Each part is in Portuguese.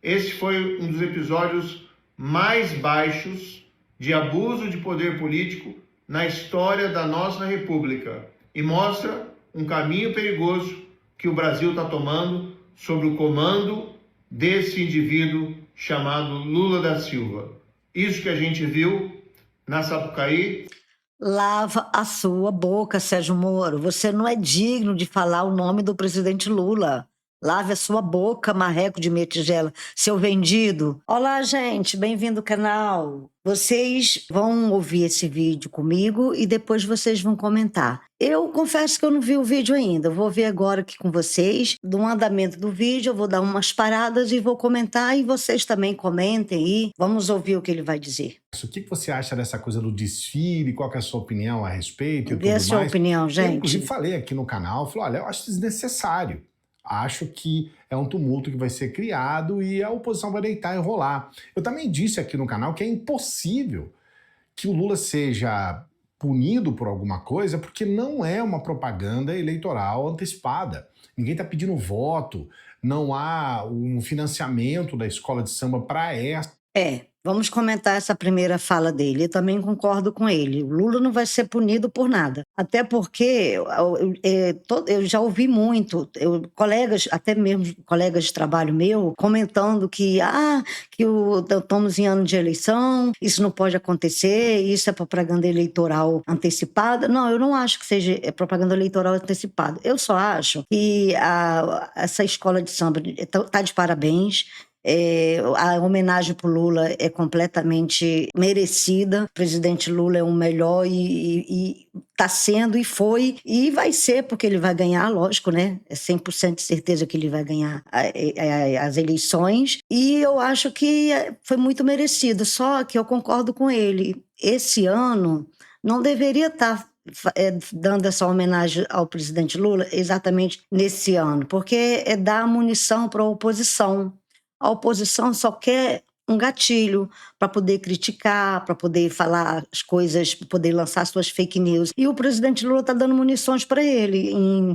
Esse foi um dos episódios mais baixos de abuso de poder político na história da nossa República e mostra um caminho perigoso que o Brasil está tomando sob o comando desse indivíduo chamado Lula da Silva. Isso que a gente viu na Sapucaí. Lava a sua boca, Sérgio Moro. Você não é digno de falar o nome do presidente Lula. Lave a sua boca, marreco de meia tigela, seu vendido. Olá, gente, bem-vindo ao canal. Vocês vão ouvir esse vídeo comigo e depois vocês vão comentar. Eu confesso que eu não vi o vídeo ainda. Eu vou ver agora aqui com vocês. Do andamento do vídeo, eu vou dar umas paradas e vou comentar e vocês também comentem e vamos ouvir o que ele vai dizer. O que você acha dessa coisa do desfile? Qual que é a sua opinião a respeito e tudo Dê a mais? sua opinião, gente. Eu, inclusive, falei aqui no canal, falei, olha, eu acho desnecessário. Acho que é um tumulto que vai ser criado e a oposição vai deitar e rolar. Eu também disse aqui no canal que é impossível que o Lula seja punido por alguma coisa, porque não é uma propaganda eleitoral antecipada. Ninguém está pedindo voto, não há um financiamento da escola de samba para essa. Vamos comentar essa primeira fala dele. Eu também concordo com ele. O Lula não vai ser punido por nada. Até porque eu já ouvi muito, colegas, até mesmo colegas de trabalho meu, comentando que estamos em ano de eleição, isso não pode acontecer, isso é propaganda eleitoral antecipada. Não, eu não acho que seja propaganda eleitoral antecipada. Eu só acho que essa escola de samba está de parabéns. A homenagem para o Lula é completamente merecida. O presidente Lula é o melhor e está sendo e foi e vai ser, porque ele vai ganhar, lógico, né? É 100% de certeza que ele vai ganhar as eleições e eu acho que foi muito merecido, só que eu concordo com ele. Esse ano não deveria estar dando essa homenagem ao presidente Lula exatamente nesse ano, porque é dar munição para a oposição. A oposição só quer um gatilho para poder criticar, para poder falar as coisas, para poder lançar suas fake news. E o presidente Lula está dando munições para ele.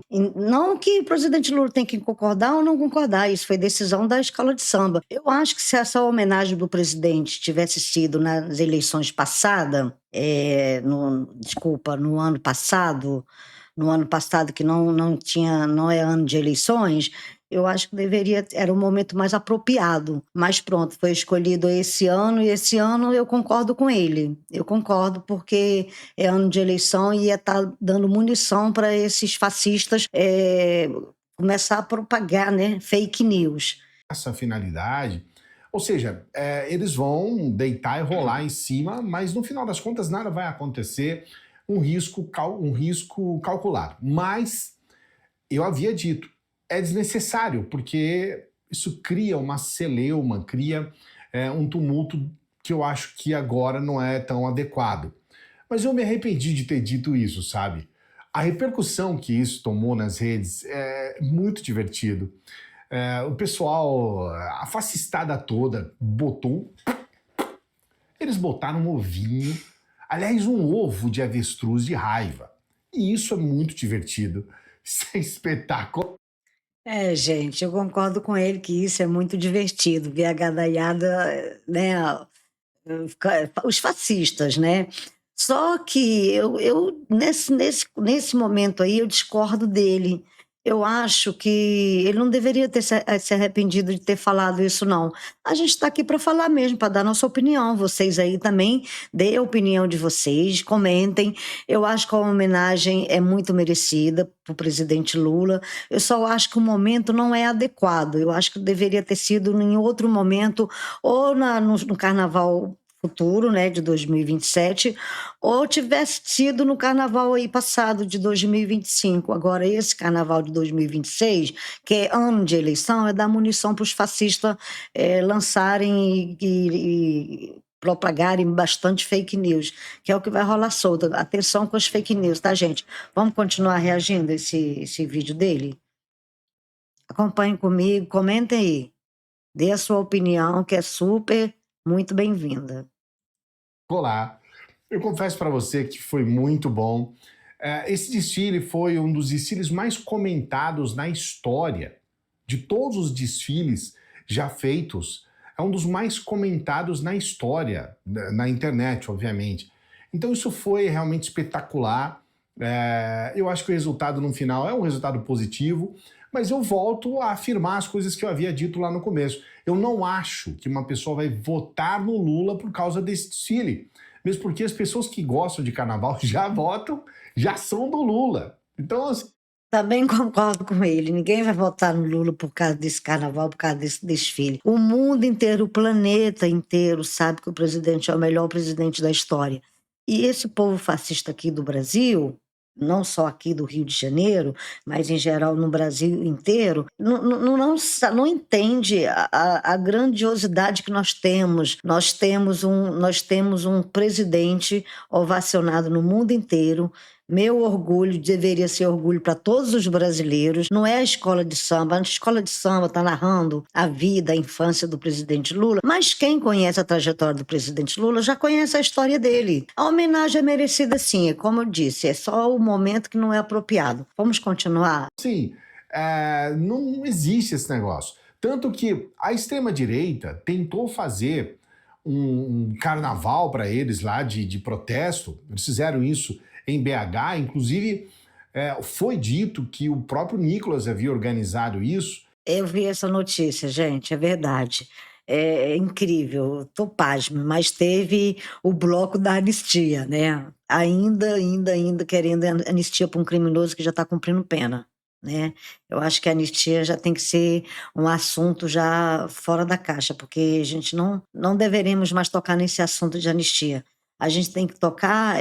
Não que o presidente Lula tem que concordar ou não concordar, isso foi decisão da escola de samba. Eu acho que se essa homenagem do presidente tivesse sido nas eleições passadas, no ano passado, que não é ano de eleições, eu acho que era o momento mais apropriado. Mas pronto, foi escolhido esse ano, e esse ano eu concordo com ele. Eu concordo porque é ano de eleição e ia estar dando munição para esses fascistas começar a propagar, né, fake news. Essa finalidade, ou seja, eles vão deitar e rolar em cima, mas no final das contas nada vai acontecer, um risco calculado. Mas eu havia dito, é desnecessário, porque isso cria uma celeuma, cria um tumulto que eu acho que agora não é tão adequado. Mas eu me arrependi de ter dito isso, sabe? A repercussão que isso tomou nas redes é muito divertido. O pessoal, a fascistada toda, eles botaram um ovinho, aliás, um ovo de avestruz de raiva. E isso é muito divertido. Isso é espetáculo. Gente, eu concordo com ele que isso é muito divertido, ver a gadaiada, né, os fascistas, né? Só que nesse momento aí eu discordo dele. Eu acho que ele não deveria ter se arrependido de ter falado isso, não. A gente está aqui para falar mesmo, para dar nossa opinião. Vocês aí também deem a opinião de vocês, comentem. Eu acho que a homenagem é muito merecida para o presidente Lula. Eu só acho que o momento não é adequado. Eu acho que deveria ter sido em outro momento, ou no Carnaval futuro, né, de 2027, ou tivesse sido no carnaval aí passado, de 2025. Agora, esse carnaval de 2026, que é ano de eleição, é dar munição para os fascistas lançarem e propagarem bastante fake news, que é o que vai rolar solto. Atenção com as fake news, tá, gente? Vamos continuar reagindo a esse vídeo dele? Acompanhem comigo, comentem aí. Dê a sua opinião, que é super, muito bem-vinda. Olá, eu confesso para você que foi muito bom. Esse desfile foi um dos desfiles mais comentados na história. De todos os desfiles, já feitos. É um dos mais comentados na história, na internet, obviamente. Então isso foi realmente espetacular. Eu acho que o resultado no final é um resultado positivo, mas eu volto a afirmar as coisas que eu havia dito lá no começo. Eu não acho que uma pessoa vai votar no Lula por causa desse desfile. Mesmo porque as pessoas que gostam de carnaval já votam, já são do Lula. Então, assim, Também concordo com ele. Ninguém vai votar no Lula por causa desse carnaval, por causa desse desfile. O mundo inteiro, o planeta inteiro sabe que o presidente é o melhor presidente da história. E esse povo fascista aqui do Brasil, não só aqui do Rio de Janeiro, mas em geral no Brasil inteiro, não entende a grandiosidade que nós temos. Nós temos um presidente ovacionado no mundo inteiro. Meu orgulho deveria ser orgulho para todos os brasileiros. Não é a escola de samba. A escola de samba está narrando a vida, a infância do presidente Lula, mas quem conhece a trajetória do presidente Lula já conhece a história dele. A homenagem é merecida sim, é como eu disse, é só o momento que não é apropriado. Vamos continuar? sim, não existe esse negócio. Tanto que a extrema-direita tentou fazer um carnaval para eles lá de protesto. Eles fizeram isso em BH, inclusive foi dito que o próprio Nicolas havia organizado isso. Eu vi essa notícia, gente, é verdade. É incrível, tô pasme, mas teve o bloco da anistia, né? Ainda querendo anistia para um criminoso que já está cumprindo pena, né? Eu acho que a anistia já tem que ser um assunto já fora da caixa, porque a gente não deveremos mais tocar nesse assunto de anistia. A gente tem que tocar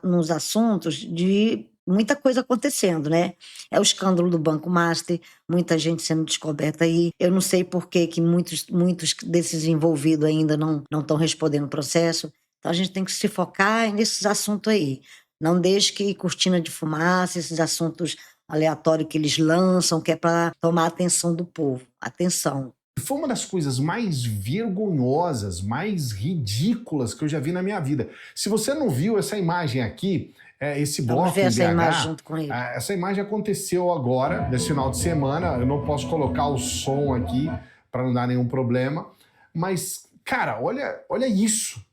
nos assuntos de muita coisa acontecendo, né? É o escândalo do Banco Master, muita gente sendo descoberta aí. Eu não sei por que muitos desses envolvidos ainda não estão respondendo o processo. Então a gente tem que se focar nesses assuntos aí. Não deixe que cortina de fumaça, esses assuntos aleatórios que eles lançam, que é para tomar a atenção do povo. Atenção. Foi uma das coisas mais vergonhosas, mais ridículas que eu já vi na minha vida. Se você não viu essa imagem aqui, esse Vamos bloco ver em essa BH, imagem junto com ele. essa imagem aconteceu agora, nesse final de semana. Eu não posso colocar o som aqui para não dar nenhum problema. Mas, cara, olha isso.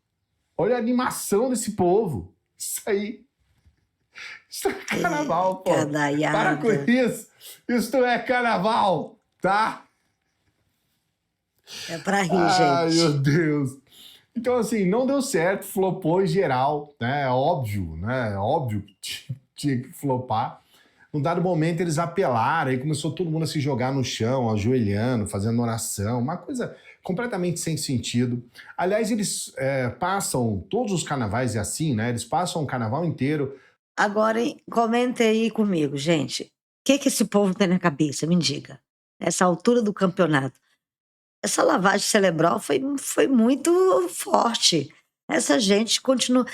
Olha a animação desse povo. Isso aí. Isso é carnaval, pô. Cadaiada. Para com isso. Isso não é carnaval, tá? É pra rir, Ai, gente. meu Deus. Então, assim, não deu certo, flopou em geral, né? É óbvio, né? É óbvio que tinha que flopar. Num dado momento, eles apelaram, aí começou todo mundo a se jogar no chão, ajoelhando, fazendo oração, uma coisa completamente sem sentido. Aliás, eles passam, todos os carnavais é assim, né? Eles passam o carnaval inteiro. Agora, comente aí comigo, gente. O que esse povo tem na cabeça? Me diga. Essa altura do campeonato. Essa lavagem cerebral foi muito forte. Essa gente continua.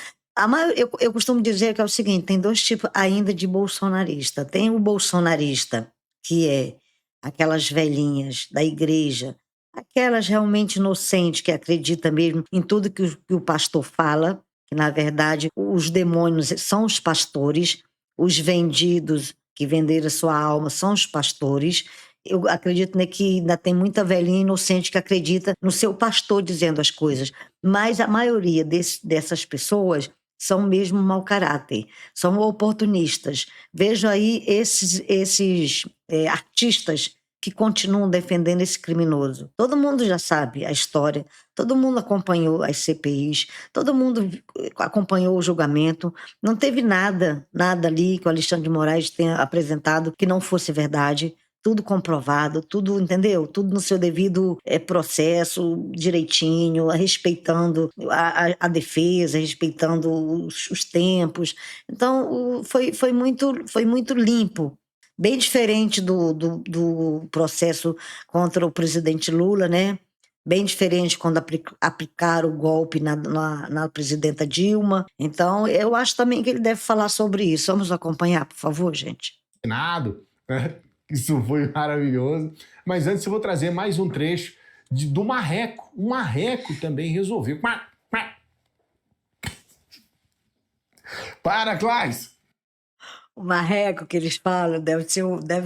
Eu costumo dizer que é o seguinte: tem dois tipos ainda de bolsonarista. Tem o bolsonarista, que é aquelas velhinhas da igreja, aquelas realmente inocentes que acreditam mesmo em tudo que o pastor fala, que na verdade os demônios são os pastores, os vendidos que venderam a sua alma são os pastores. Eu acredito, né, que ainda tem muita velhinha inocente que acredita no seu pastor dizendo as coisas, mas a maioria dessas pessoas são mesmo mau caráter, são oportunistas. Vejo aí esses artistas que continuam defendendo esse criminoso. Todo mundo já sabe a história, todo mundo acompanhou as CPIs, todo mundo acompanhou o julgamento, não teve nada ali que o Alexandre de Moraes tenha apresentado que não fosse verdade. Tudo comprovado, tudo, entendeu? Tudo no seu devido processo, direitinho, respeitando a defesa, respeitando os tempos. Então, foi muito limpo. Bem diferente do processo contra o presidente Lula, né? Bem diferente quando aplicaram o golpe na presidenta Dilma. Então, eu acho também que ele deve falar sobre isso. Vamos acompanhar, por favor, gente. Nada, né? Isso foi maravilhoso. Mas antes eu vou trazer mais um trecho do marreco. O marreco também resolveu. Para, Claes! O marreco que eles falam deve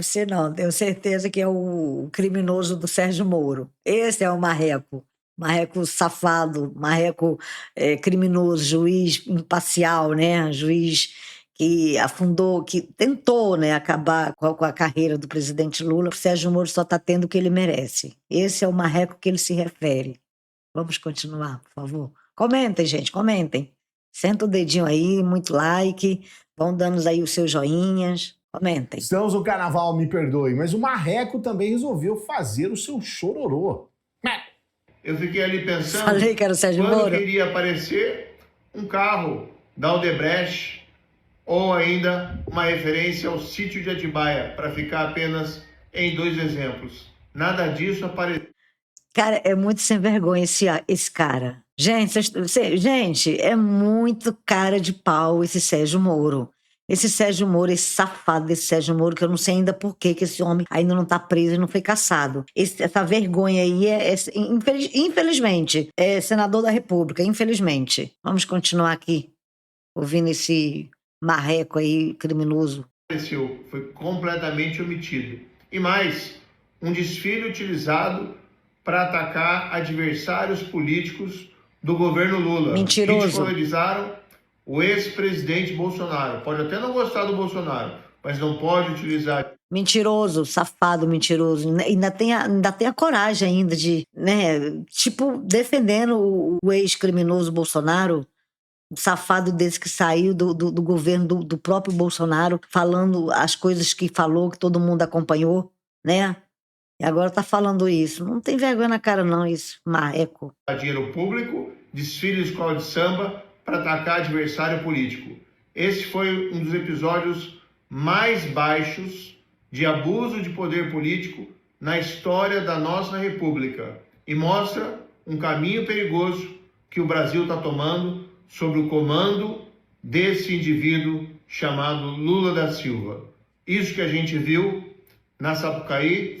ser não, tenho certeza que é o criminoso do Sérgio Moro. Esse é o marreco. Marreco safado, marreco criminoso, juiz imparcial, né? Juiz que afundou, que tentou, né, acabar com a carreira do presidente Lula. O Sérgio Moro só está tendo o que ele merece. Esse é o marreco que ele se refere. Vamos continuar, por favor. Comentem, gente, comentem. Senta o dedinho aí, muito like, vão dando aí os seus joinhas. Comentem. Estamos no carnaval, me perdoe, mas o marreco também resolveu fazer o seu chororô. Eu fiquei ali pensando, Falei que era o Sérgio quando Moro. queria aparecer um carro da Odebrecht ou ainda uma referência ao sítio de Atibaia, para ficar apenas em 2 exemplos. Nada disso apareceu. Cara, é muito sem vergonha esse cara. Gente, gente, é muito cara de pau esse Sérgio Moro. Esse Sérgio Moro, esse safado desse Sérgio Moro, que eu não sei ainda por que esse homem ainda não tá preso e não foi caçado. Essa vergonha aí infelizmente, é senador da República, infelizmente. Vamos continuar aqui, ouvindo esse marreco aí, criminoso. Foi completamente omitido. E mais, um desfile utilizado para atacar adversários políticos do governo Lula. Mentiroso. Ridicularizaram o ex-presidente Bolsonaro. Pode até não gostar do Bolsonaro, mas não pode utilizar. Mentiroso, safado, mentiroso. Ainda tem a coragem ainda de, né, tipo, defendendo o ex-criminoso Bolsonaro, um safado desse que saiu do governo do próprio Bolsonaro, falando as coisas que falou, que todo mundo acompanhou, né? E agora tá falando isso. Não tem vergonha na cara não, isso, marreco. Dinheiro público, desfile de escola de samba para atacar adversário político. Esse foi um dos episódios mais baixos de abuso de poder político na história da nossa República e mostra um caminho perigoso que o Brasil está tomando sob o comando desse indivíduo chamado Lula da Silva. Isso que a gente viu na Sapucaí.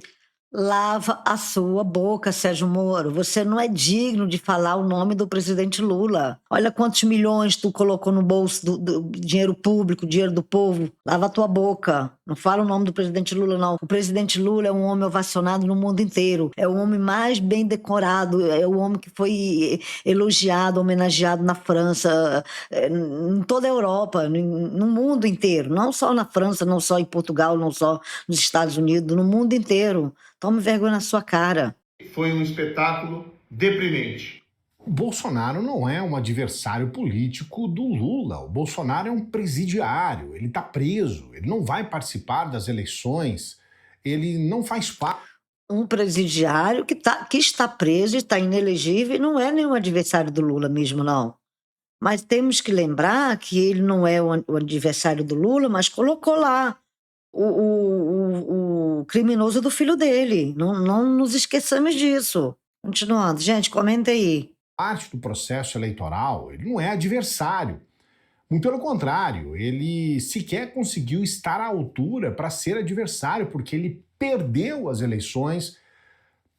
Lava a sua boca, Sérgio Moro. Você não é digno de falar o nome do presidente Lula. Olha quantos milhões tu colocou no bolso do dinheiro público, dinheiro do povo. Lava a tua boca. Não fala o nome do presidente Lula, não. O presidente Lula é um homem ovacionado no mundo inteiro. É o homem mais bem decorado. É o homem que foi elogiado, homenageado na França, em toda a Europa, no mundo inteiro. Não só na França, não só em Portugal, não só nos Estados Unidos, no mundo inteiro. Tome vergonha na sua cara. Foi um espetáculo deprimente. O Bolsonaro não é um adversário político do Lula. O Bolsonaro é um presidiário. Ele está preso. Ele não vai participar das eleições. Ele não faz parte. Um presidiário que está preso e está inelegível e não é nenhum adversário do Lula mesmo, não. Mas temos que lembrar que ele não é o adversário do Lula, mas colocou lá o criminoso do filho dele. Não nos esqueçamos disso. Continuando. Gente, comenta aí. Parte do processo eleitoral, ele não é adversário. Muito pelo contrário, ele sequer conseguiu estar à altura para ser adversário, porque ele perdeu as eleições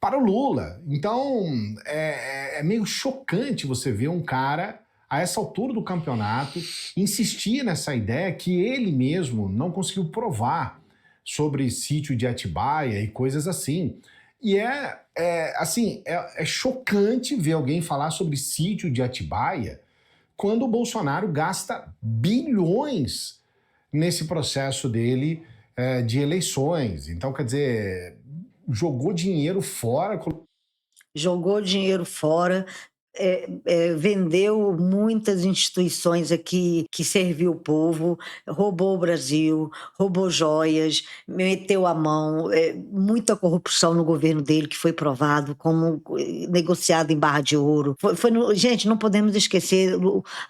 para o Lula. Então, é meio chocante você ver um cara, a essa altura do campeonato, insistir nessa ideia que ele mesmo não conseguiu provar sobre sítio de Atibaia e coisas assim. E é chocante ver alguém falar sobre sítio de Atibaia quando o Bolsonaro gasta bilhões nesse processo dele de eleições. Então, quer dizer, jogou dinheiro fora. Jogou dinheiro fora, vendeu muitas instituições aqui que serviu o povo, roubou o Brasil, roubou joias, meteu a mão, muita corrupção no governo dele que foi provado como negociado em barra de ouro. Gente, não podemos esquecer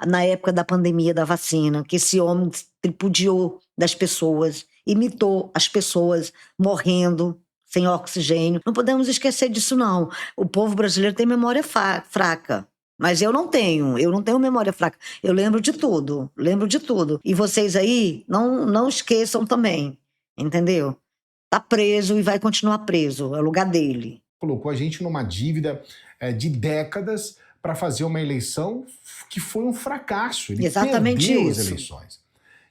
na época da pandemia da vacina, que esse homem tripudiou das pessoas, imitou as pessoas morrendo sem oxigênio. Não podemos esquecer disso, não. O povo brasileiro tem memória fraca. Mas eu não tenho memória fraca. Eu lembro de tudo. E vocês aí, não esqueçam também. Entendeu? Tá preso e vai continuar preso. É o lugar dele. Colocou a gente numa dívida de décadas para fazer uma eleição que foi um fracasso. Ele Exatamente perdeu isso. as eleições.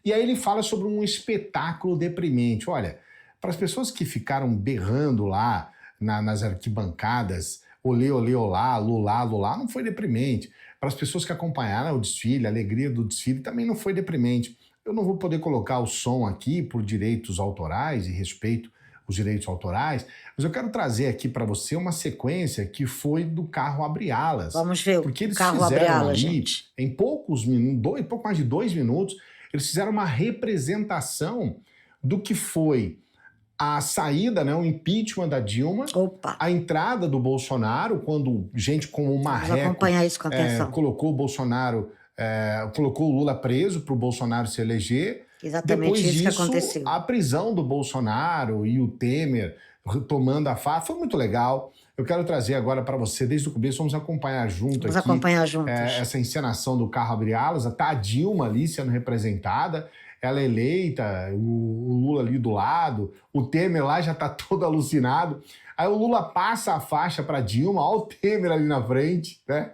E aí ele fala sobre um espetáculo deprimente. Olha, para as pessoas que ficaram berrando lá nas arquibancadas, olê, olê, olá, lulá, lulá, não foi deprimente. Para as pessoas que acompanharam o desfile, a alegria do desfile também não foi deprimente. Eu não vou poder colocar o som aqui por direitos autorais e respeito os direitos autorais, mas eu quero trazer aqui para você uma sequência que foi do carro Abre Alas. Vamos ver porque eles o carro Abre fizeram Alas, ali, gente. em poucos minutos, pouco mais de 2 minutos, eles fizeram uma representação do que foi a saída, né, o impeachment da Dilma, Opa, a entrada do Bolsonaro, quando gente como o vamos Marreco acompanhar isso com atenção. colocou o Bolsonaro, colocou o Lula preso para o Bolsonaro se eleger. Exatamente Depois isso que disso, aconteceu. a prisão do Bolsonaro e o Temer tomando a farra foi muito legal. Eu quero trazer agora para você, desde o começo, vamos acompanhar junto Vamos aqui acompanhar juntos. essa encenação do carro Abre Alas. Tá a Dilma ali sendo representada, ela é eleita, o Lula ali do lado, o Temer lá já tá todo alucinado. Aí o Lula passa a faixa para Dilma, olha o Temer ali na frente, né?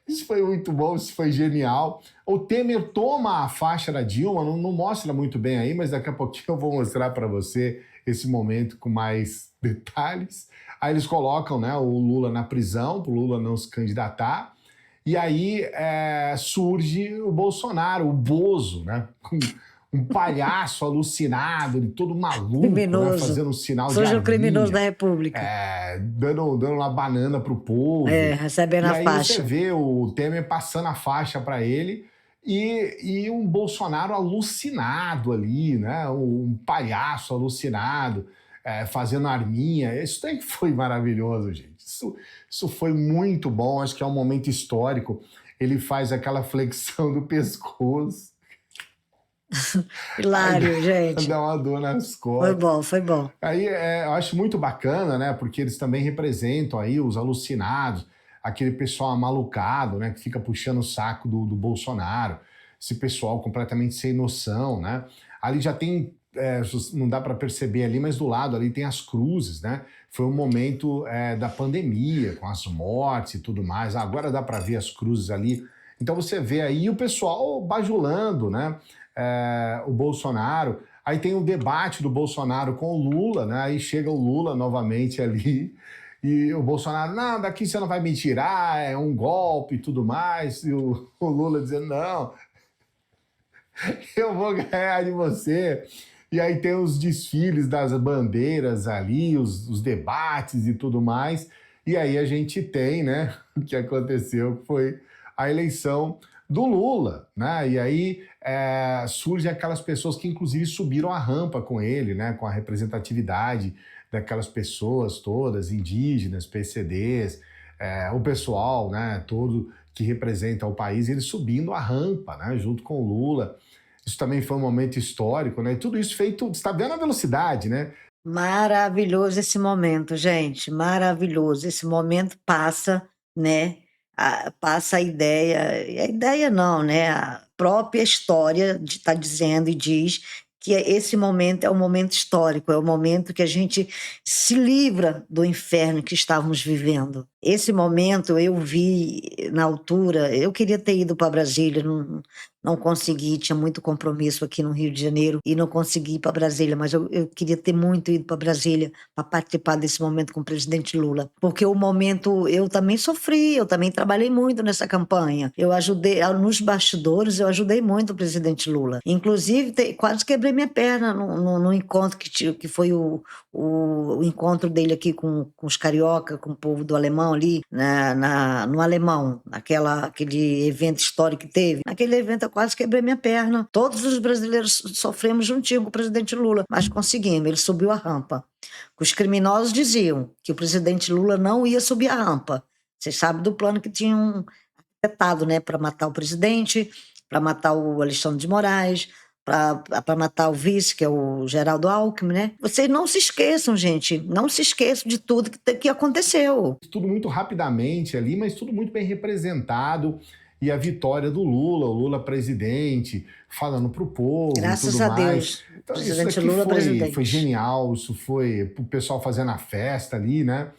Isso foi muito bom, isso foi genial. O Temer toma a faixa da Dilma, não mostra muito bem aí, mas daqui a pouquinho eu vou mostrar para você esse momento com mais detalhes. Aí eles colocam, né, o Lula na prisão, para o Lula não se candidatar. E aí surge o Bolsonaro, o Bozo, né? Um palhaço alucinado, todo maluco, Criminoso. né? Fazendo um sinal de Surge o arminha, criminoso da República. dando uma banana pro povo. Recebendo E a aí faixa. você vê o Temer passando a faixa para ele e um Bolsonaro alucinado ali, né? Um palhaço alucinado, fazendo arminha. Isso daí foi maravilhoso, gente. Isso foi muito bom, acho que é um momento histórico. Ele faz aquela flexão do pescoço. Hilário, gente. Dá uma dor nas costas. Foi bom. Aí eu acho muito bacana, né? Porque eles também representam aí os alucinados, aquele pessoal amalucado, né? Que fica puxando o saco do Bolsonaro. Esse pessoal completamente sem noção, né? Ali já tem, não dá para perceber ali, mas do lado ali tem as cruzes, né? Foi um momento da pandemia, com as mortes e tudo mais. Agora dá para ver as cruzes ali. Então você vê aí o pessoal bajulando, né? O Bolsonaro. Aí tem o debate do Bolsonaro com o Lula, né? Aí chega o Lula novamente ali e o Bolsonaro, não, daqui você não vai me tirar, é um golpe e tudo mais. E o Lula dizendo, não, eu vou ganhar de você. E aí tem os desfiles das bandeiras ali, os debates e tudo mais. E aí a gente tem, né, o que aconteceu, que foi a eleição do Lula, né? E aí surgem aquelas pessoas que inclusive subiram a rampa com ele, né? Com a representatividade daquelas pessoas todas, indígenas, PCDs, o pessoal, né? Todo que representa o país, ele subindo a rampa, né? Junto com o Lula. Isso também foi um momento histórico, né? E tudo isso feito, você está vendo a velocidade, né? Maravilhoso esse momento, gente. Maravilhoso. Esse momento passa, né? Passa a ideia não, né? A própria história está dizendo e diz que esse momento é um momento histórico, é o momento que a gente se livra do inferno que estávamos vivendo. Esse momento eu vi na altura, eu queria ter ido para Brasília, não consegui, tinha muito compromisso aqui no Rio de Janeiro e não consegui ir para Brasília, mas eu queria ter muito ido para Brasília para participar desse momento com o presidente Lula, porque o momento, eu também sofri, eu também trabalhei muito nessa campanha, eu ajudei, nos bastidores, eu ajudei muito o presidente Lula, inclusive quase quebrei minha perna no encontro que foi o encontro dele aqui com os carioca, com o povo do Alemão ali, no Alemão, aquele evento histórico que teve. Naquele evento eu quase quebrei minha perna. Todos os brasileiros sofremos juntinho com o presidente Lula, mas conseguimos, ele subiu a rampa. Os criminosos diziam que o presidente Lula não ia subir a rampa. Vocês sabem do plano que tinham arquitetado, né, para matar o presidente, para matar o Alexandre de Moraes, para matar o vice, que é o Geraldo Alckmin, né? Vocês não se esqueçam, gente, não se esqueçam de tudo que aconteceu. Tudo muito rapidamente ali, mas tudo muito bem representado. E a vitória do Lula, o Lula presidente, falando pro povo Graças e tudo a mais. Deus. Então, Presidente isso aqui Lula presidente. foi genial, isso foi o pessoal fazendo a festa ali, né?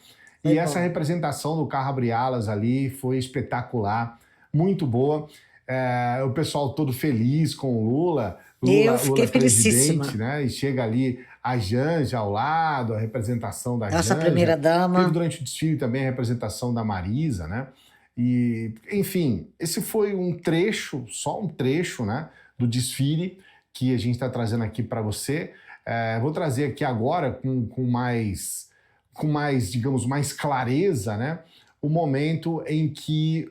E essa representação do carro Abre Alas ali foi espetacular, muito boa. o pessoal todo feliz com o Lula. Eu fiquei Lula felicíssima. presidente, né? E chega ali a Janja ao lado, a representação da Nossa Janja. primeira-dama. Teve durante o desfile também a representação da Marisa, né? E, enfim, esse foi um trecho, só um trecho, né, do desfile que a gente está trazendo aqui para você. Vou trazer aqui agora com mais, digamos, mais clareza, né, o momento em que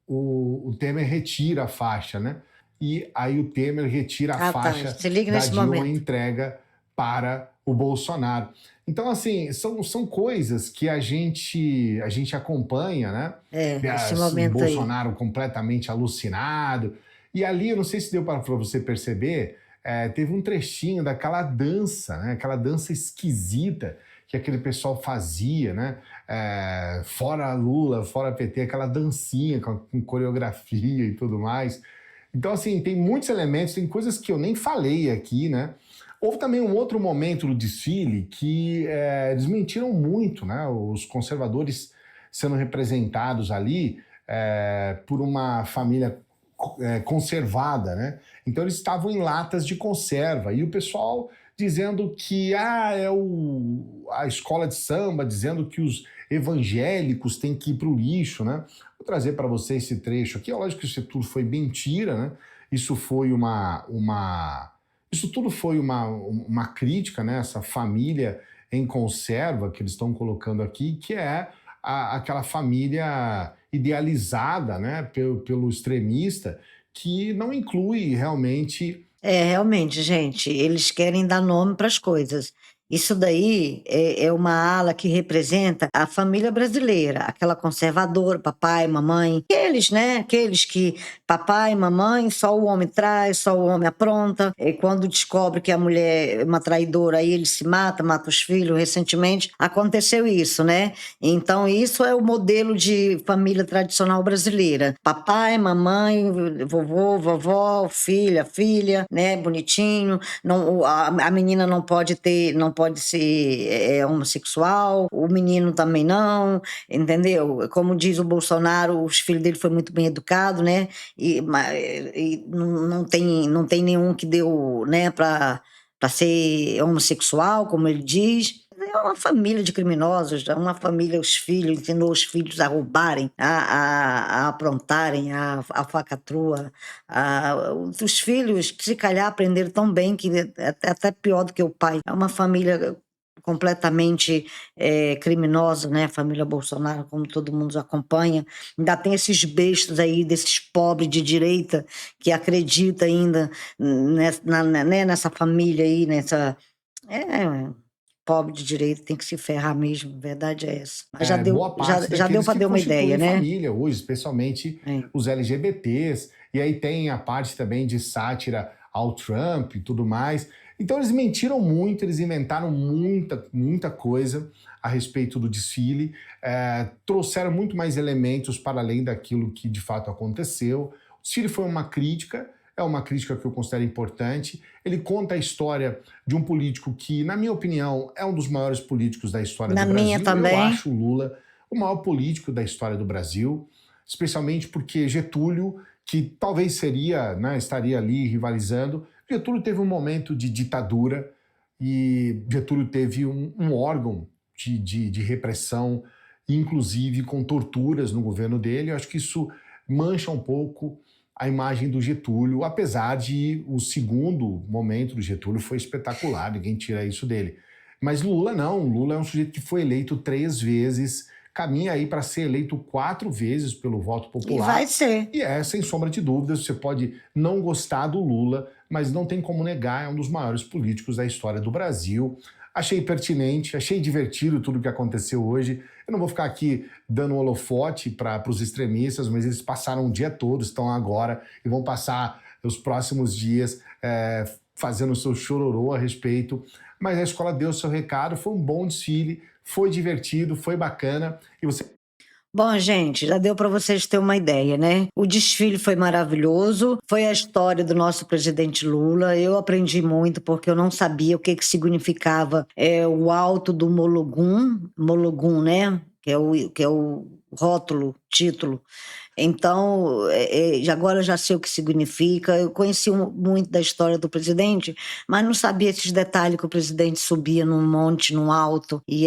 o Temer retira a faixa, né? E aí o Temer retira a faixa Se liga da nesse Dilma momento. e entrega para o Bolsonaro. Então, assim, são coisas que a gente acompanha, né? Esse momento o Bolsonaro completamente alucinado. E ali, eu não sei se deu para você perceber, teve um trechinho daquela dança, né? Aquela dança esquisita que aquele pessoal fazia, né? Fora Lula, fora PT, aquela dancinha com coreografia e tudo mais. Então, assim, tem muitos elementos, tem coisas que eu nem falei aqui, né? Houve também um outro momento do desfile que eles mentiram muito, né? Os conservadores sendo representados ali por uma família conservada, né? Então eles estavam em latas de conserva e o pessoal dizendo que a escola de samba, dizendo que os evangélicos têm que ir para o lixo, né? Vou trazer para você esse trecho aqui. É lógico que isso tudo foi mentira, né? Isso foi Isso tudo foi uma crítica, né? Essa família em conserva que eles estão colocando aqui, que é aquela família idealizada, né? Pelo extremista, que não inclui realmente. Realmente, gente, eles querem dar nome para as coisas. Isso daí é uma ala que representa a família brasileira, aquela conservadora, papai, mamãe, aqueles, né? Aqueles que papai, mamãe, só o homem traz, só o homem apronta. E quando descobre que a mulher é uma traidora, aí ele se mata os filhos. Recentemente aconteceu isso, né? Então, isso é o modelo de família tradicional brasileira. Papai, mamãe, vovô, vovó, filha, né? Bonitinho. Não, a menina não pode ser homossexual, o menino também não, entendeu? Como diz o Bolsonaro, os filhos dele foram muito bem educados, né? E não tem nenhum que deu, né, para ser homossexual, como ele diz. É uma família de criminosos, é uma família, os filhos, ensinou os filhos a roubarem, a aprontarem, a falcatrua. Os filhos, que se calhar aprenderam tão bem, que é até pior do que o pai. É uma família completamente criminosa, né? A família Bolsonaro, como todo mundo acompanha. Ainda tem esses bestas aí, desses pobres de direita, que acreditam ainda nessa família aí, pobre de direito tem que se ferrar mesmo, a verdade é essa. Mas já deu para ter uma ideia, né? Família hoje, especialmente os LGBTs, e aí tem a parte também de sátira ao Trump e tudo mais. Então eles mentiram muito, eles inventaram muita coisa a respeito do desfile, trouxeram muito mais elementos para além daquilo que de fato aconteceu. O desfile foi uma crítica, é uma crítica que eu considero importante. Ele conta a história de um político que, na minha opinião, é um dos maiores políticos da história do Brasil. Na minha também. Eu acho o Lula o maior político da história do Brasil, especialmente porque Getúlio, que talvez estaria ali rivalizando, Getúlio teve um momento de ditadura e Getúlio teve um órgão de repressão, inclusive com torturas no governo dele. Eu acho que isso mancha um pouco a imagem do Getúlio, apesar de o segundo momento do Getúlio foi espetacular, ninguém tira isso dele. Mas Lula não, Lula é um sujeito que foi eleito 3 vezes, caminha aí para ser eleito 4 vezes pelo voto popular. E vai ser. E sem sombra de dúvidas, você pode não gostar do Lula, mas não tem como negar, é um dos maiores políticos da história do Brasil. Achei pertinente, achei divertido tudo o que aconteceu hoje. Eu não vou ficar aqui dando holofote para os extremistas, mas eles passaram o dia todo, estão agora e vão passar os próximos dias fazendo o seu chororô a respeito. Mas a escola deu o seu recado, foi um bom desfile, foi divertido, foi bacana. E você... Bom, gente, já deu para vocês terem uma ideia, né? O desfile foi maravilhoso, foi a história do nosso presidente Lula. Eu aprendi muito porque eu não sabia o que significava o alto do Mologum, né? que é o rótulo, título. Então, agora já sei o que significa. Eu conheci muito da história do presidente, mas não sabia esses detalhes que o presidente subia num monte, num alto, e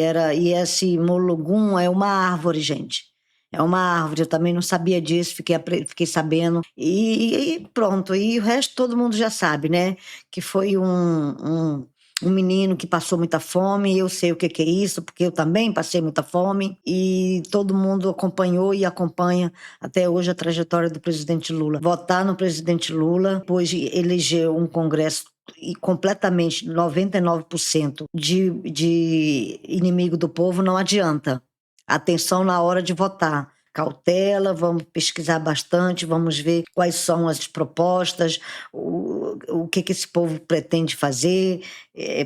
esse Mologum é uma árvore, gente. É uma árvore, eu também não sabia disso, fiquei sabendo. E pronto, e o resto todo mundo já sabe, né? Que foi um menino que passou muita fome, eu sei o que é isso, porque eu também passei muita fome, e todo mundo acompanhou e acompanha até hoje a trajetória do presidente Lula. Votar no presidente Lula, depois eleger um Congresso e completamente 99% de inimigo do povo, não adianta. Atenção na hora de votar. Cautela, vamos pesquisar bastante, vamos ver quais são as propostas, o que esse povo pretende fazer,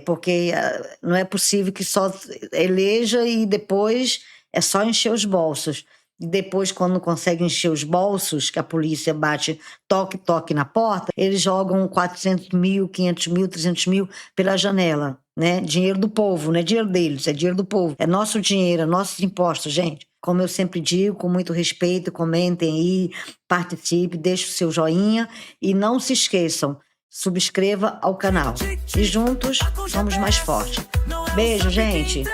porque não é possível que só eleja e depois é só encher os bolsos. E depois, quando não consegue encher os bolsos, que a polícia bate toque na porta, eles jogam 400 mil, 500 mil, 300 mil pela janela, né? Dinheiro do povo, não é dinheiro deles, é dinheiro do povo. É nosso dinheiro, é nossos impostos, gente. Como eu sempre digo, com muito respeito, comentem aí, participe, deixe o seu joinha e não se esqueçam, subscreva ao canal. E juntos somos mais fortes. Beijo, gente!